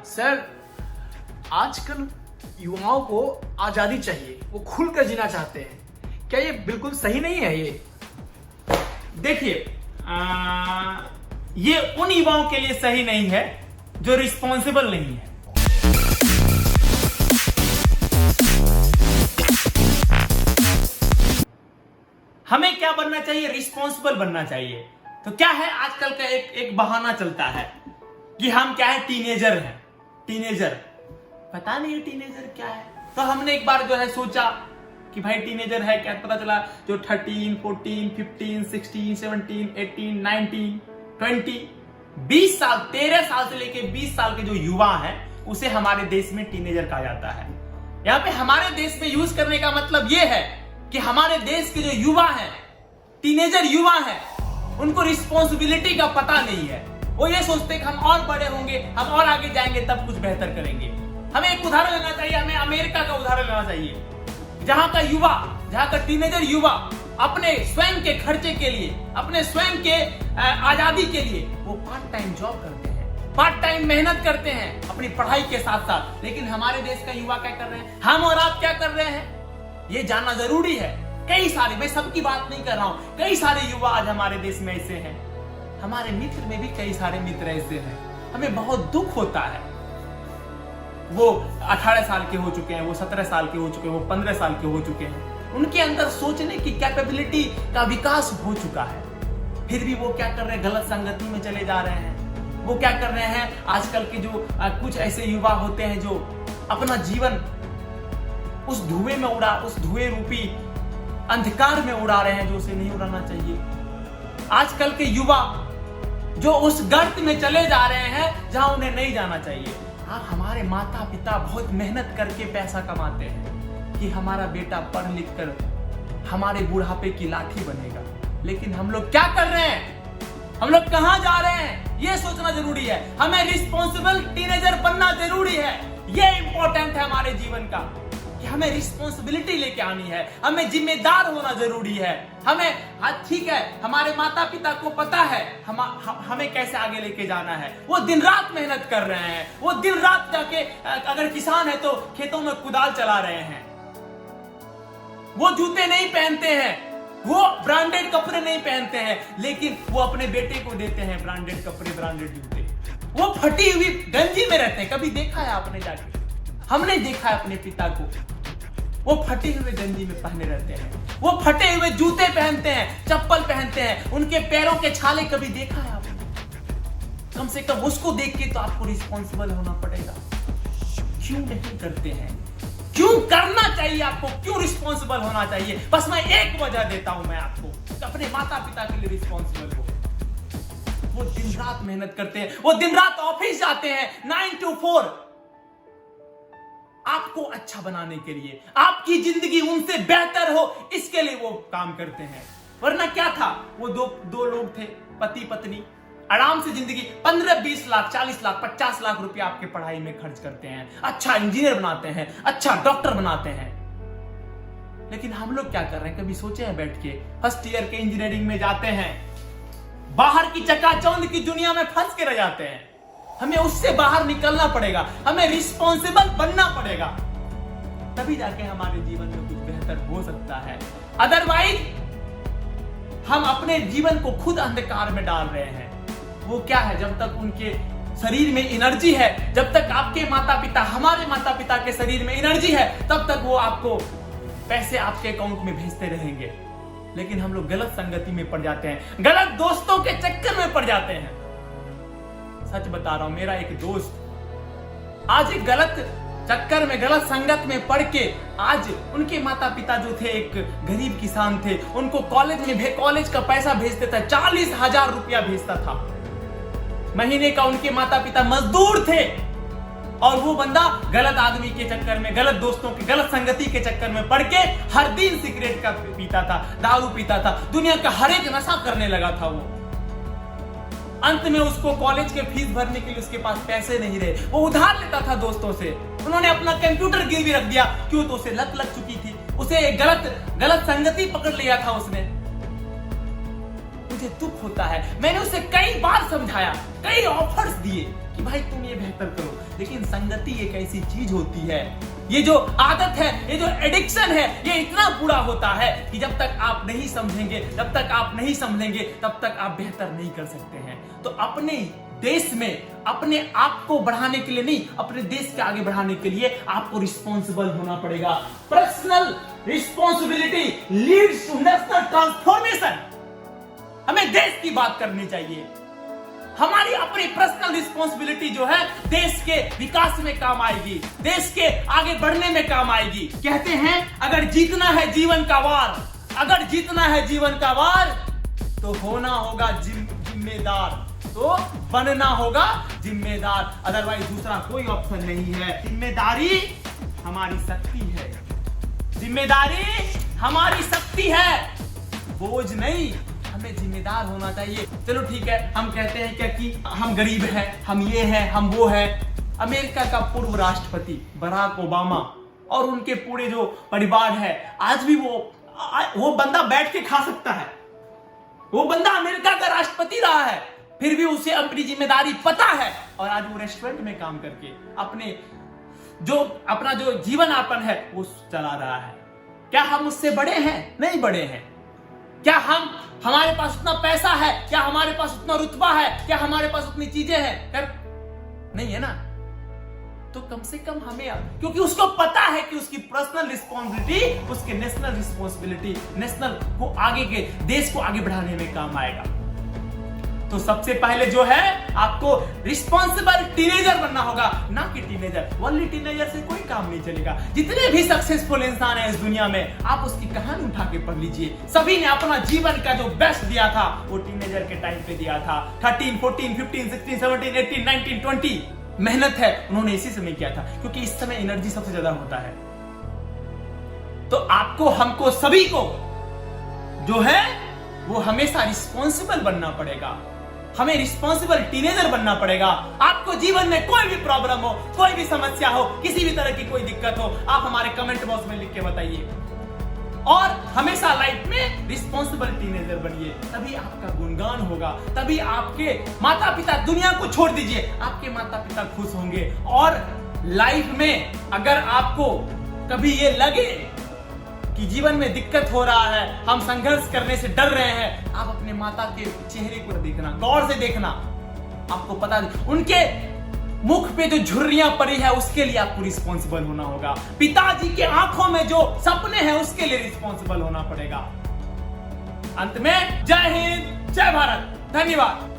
Sir, आजकल युवाओं को आजादी चाहिए, वो खुलकर जीना चाहते हैं। क्या ये बिल्कुल सही नहीं है? ये देखिए, ये उन युवाओं के लिए सही नहीं है जो रिस्पॉन्सिबल नहीं है। हमें क्या बनना चाहिए? रिस्पॉन्सिबल बनना चाहिए। तो क्या है, आजकल का एक बहाना चलता है कि हम क्या है, टीनेजर हैं। टीनेजर, पता नहीं टीनेजर क्या है। तो हमने एक बार जो है सोचा कि भाई टीनेजर है क्या। पता चला जो 13, 14, 15, 16, 17, 18, 19, 20, 20 साल, 13 साल से लेके 20 साल के जो युवा हैं, उसे हमारे देश में टीनेजर कहा जाता है। यहाँ पे हमारे देश में यूज करने का मतलब यह है कि हमारे देश के जो युवा हैं, टीनेजर युवा हैं, उनको रिस्पॉन्सिबिलिटी का पता नहीं है। वो ये सोचते कि हम और बड़े होंगे, हम और आगे जाएंगे, तब कुछ बेहतर करेंगे। हमें एक उदाहरण लेना चाहिए, हमें अमेरिका का उदाहरण लेना चाहिए, जहां का युवा, जहां का टीनेजर युवा अपने स्वयं के खर्चे के लिए, अपने स्वयं के आजादी के लिए वो पार्ट टाइम जॉब करते हैं, पार्ट टाइम मेहनत करते हैं अपनी पढ़ाई के साथ साथ। लेकिन हमारे देश का युवा क्या कर रहे हैं, हम और आप क्या कर रहे हैं, ये जानना जरूरी है। कई सारे, मैं सबकी बात नहीं कर रहा हूं, कई सारे युवा आज हमारे देश में ऐसे हैं। हमारे मित्र में भी कई सारे मित्र ऐसे हैं। हमें बहुत दुख होता है। वो 18 साल के हो चुके हैं, वो 17 साल के हो चुके हैं, वो 15 साल के हो चुके हैं। उनके अंदर सोचने की कैपेबिलिटी का विकास हो चुका है, फिर भी वो क्या कर रहे हैं, गलत संगति में चले जा रहे हैं। वो क्या कर रहे हैं, आजकल के जो कुछ ऐसे युवा होते हैं जो अपना जीवन उस धुएं में उड़ा, उस धुएं रूपी अंधकार में उड़ा रहे हैं जो उसे नहीं उड़ाना चाहिए। आजकल के युवा जो उस गर्त में चले जा रहे हैं जहां उन्हें नहीं जाना चाहिए। हमारे माता पिता बहुत मेहनत करके पैसा कमाते हैं कि हमारा बेटा पढ़ लिख कर हमारे बुढ़ापे की लाठी बनेगा, लेकिन हम लोग क्या कर रहे हैं, हम लोग कहां जा रहे हैं, यह सोचना जरूरी है। हमें रिस्पॉन्सिबल टीनेजर बनना जरूरी है। यह इंपॉर्टेंट है हमारे जीवन का कि हमें रिस्पॉन्सिबिलिटी लेके आनी है, हमें जिम्मेदार होना जरूरी है। हमें, हाँ ठीक है, हमारे माता पिता को पता है हमें कैसे आगे लेके जाना है। वो दिन रात मेहनत कर रहे हैं, वो दिन रात जाके, अगर किसान है तो खेतों में कुदाल चला रहे हैं। वो जूते नहीं पहनते हैं, वो ब्रांडेड कपड़े नहीं पहनते हैं, लेकिन वो अपने बेटे को देते हैं ब्रांडेड कपड़े, ब्रांडेड जूते। वो फटी हुई गंजी में रहते हैं। कभी देखा है आपने जाके? हमने देखा है अपने पिता को, वो फटे हुए गंजी में पहने रहते हैं, वो फटे हुए जूते पहनते हैं, चप्पल पहनते हैं, उनके पैरों के छाले कभी देखा है आपने? कम से कम उसको देख के तो आपको रिस्पॉन्सिबल होना पड़ेगा। क्यों नहीं करते हैं? क्यों करना चाहिए आपको? क्यों रिस्पॉन्सिबल होना चाहिए? बस मैं एक वजह देता हूं मैं आपको, अपने माता पिता के लिए रिस्पॉन्सिबल हो। वो दिन रात मेहनत करते हैं, वो दिन रात ऑफिस जाते हैं 9 to 4, आपको अच्छा बनाने के लिए, आपकी जिंदगी उनसे बेहतर हो, इसके लिए वो काम करते हैं। वरना क्या था, वो दो लोग थे, पति पत्नी, आराम से जिंदगी 15, 20 लाख, 40 लाख, 50 लाख रुपया आपके पढ़ाई में खर्च करते हैं, अच्छा इंजीनियर बनाते हैं, अच्छा डॉक्टर बनाते हैं। लेकिन हम लोग क्या कर रहे हैं, कभी सोचे हैं बैठ के? फर्स्ट ईयर के इंजीनियरिंग में जाते हैं, बाहर की चकाचौंध की दुनिया में फंस के रह जाते हैं। हमें उससे बाहर निकलना पड़ेगा, हमें रिस्पॉन्सिबल बनना पड़ेगा, तभी जाके हमारे जीवन में कुछ बेहतर हो सकता है। अदरवाइज हम अपने जीवन को खुद अंधकार में डाल रहे हैं। वो क्या है, जब तक उनके शरीर में एनर्जी है, जब तक आपके माता पिता, हमारे माता पिता के शरीर में एनर्जी है, तब तक वो आपको पैसे आपके अकाउंट में भेजते रहेंगे। लेकिन हम लोग गलत संगति में पड़ जाते हैं, गलत दोस्तों के चक्कर में पड़ जाते हैं। सच बता रहा हूं, मेरा एक दोस्त आज एक गलत चक्कर में, गलत संगत में पड़ के, आज उनके माता पिता जो थे एक गरीब किसान थे, उनको कॉलेज का पैसा भेजते थे, 40,000 रुपया भेजता था महीने का। उनके माता पिता मजदूर थे और वो बंदा गलत आदमी के चक्कर में, गलत दोस्तों के, गलत संगति के चक्कर में पड़ के हर दिन सिगरेट का पीता था, दारू पीता था, दुनिया का हर एक नशा करने लगा था वो। अंत में उसको कॉलेज के फीस भरने के लिए उसके पास पैसे नहीं रहे, वो उधार लेता था दोस्तों से। उन्होंने अपना कंप्यूटर गिरवी रख दिया, क्यों? तो उसे लत लग चुकी थी, उसे गलत संगति पकड़ लिया था उसने। मुझे होता है। मैंने उसे कई बार समझाया, कई ऑफर्स दिए कि भाई तुम ये बेहतर करो, लेकिन संगति एक ऐसी चीज होती है, ये जो आदत है, ये जो एडिक्शन है, ये इतना बुरा होता है कि जब तक आप नहीं समझेंगे, जब तक आप नहीं समझेंगे, तब तक आप बेहतर नहीं कर सकते हैं। तो अपने देश में अपने आप को बढ़ाने के लिए नहीं, अपने देश के आगे बढ़ाने के लिए आपको रिस्पॉन्सिबल होना पड़ेगा। Personal responsibility leads to national transformation. हमें देश की बात करनी चाहिए। हमारी अपनी पर्सनल रिस्पॉन्सिबिलिटी जो है देश के विकास में काम आएगी, देश के आगे बढ़ने में काम आएगी। कहते हैं अगर जीतना है जीवन का वार, अगर जीतना है जीवन का वार, तो होना होगा जिम्मेदार, तो बनना होगा जिम्मेदार, अदरवाइज दूसरा कोई ऑप्शन नहीं है। जिम्मेदारी हमारी शक्ति है, जिम्मेदारी हमारी शक्ति है, बोझ नहीं। हमें जिम्मेदार होना चाहिए। चलो ठीक है, हम कहते हैं क्या कि हम गरीब हैं, हम ये हैं, हम वो हैं। अमेरिका का पूर्व राष्ट्रपति बराक ओबामा और उनके पूरे जो परिवार है, आज भी वो बंदा बैठ के खा सकता है। वो बंदा अमेरिका का राष्ट्रपति रहा है, फिर भी उसे अपनी जिम्मेदारी पता है और आज वो रेस्टोरेंट में काम करके अपना जो जीवन यापन है वो चला रहा है। क्या हम उससे बड़े हैं? नहीं बड़े हैं। क्या हमारे पास उतना पैसा है? क्या हमारे पास उतना रुतबा है? क्या हमारे पास उतनी चीजें हैं? नहीं है ना। तो कम से कम हमें, क्योंकि उसको पता है कि उसकी पर्सनल रिस्पॉन्सिबिलिटी उसके नेशनल रिस्पॉन्सिबिलिटी, नेशनल को आगे के देश को आगे बढ़ाने में काम आएगा। तो सबसे पहले जो है आपको रिस्पॉन्सिबल टीनेजर बनना होगा, ना कि टीनेजर। ओनली टीनेजर से कोई काम नहीं चलेगा। जितने भी सक्सेसफुल इंसान है इस दुनिया में, आप उसकी कहानी उठा के पढ़ लीजिए। सभी ने अपना जीवन का जो बेस्ट दिया था वो टीनेजर के टाइम पे दिया था। 13, 14, 15, 16, 17, 18, 19, 20 मेहनत है उन्होंने इसी समय किया था, क्योंकि इस समय एनर्जी सबसे ज्यादा होता है। तो आपको, हमको, सभी को जो है वो हमेशा रिस्पॉन्सिबल बनना पड़ेगा। हमें रिस्पॉन्सिबल टीनेजर बनना पड़ेगा। आपको जीवन में कोई भी प्रॉब्लम हो, कोई भी समस्या हो, किसी भी तरह की कोई दिक्कत हो, आप हमारे कमेंट बॉक्स में लिख के बताइए। और हमेशा लाइफ में रिस्पॉन्सिबल टीनेजर बनिए, तभी आपका गुणगान होगा, तभी आपके माता पिता, दुनिया को छोड़ दीजिए, आपके माता पिता खुश होंगे। और लाइफ में अगर आपको कभी ये लगे कि जीवन में दिक्कत हो रहा है, हम संघर्ष करने से डर रहे हैं, आप अपने माता के चेहरे को देखना, गौर से देखना, आपको पता उनके मुख पे जो झुर्रियां पड़ी है उसके लिए आपको रिस्पॉन्सिबल होना होगा। पिताजी के आंखों में जो सपने हैं उसके लिए रिस्पॉन्सिबल होना पड़ेगा। अंत में जय हिंद, जय भारत, धन्यवाद।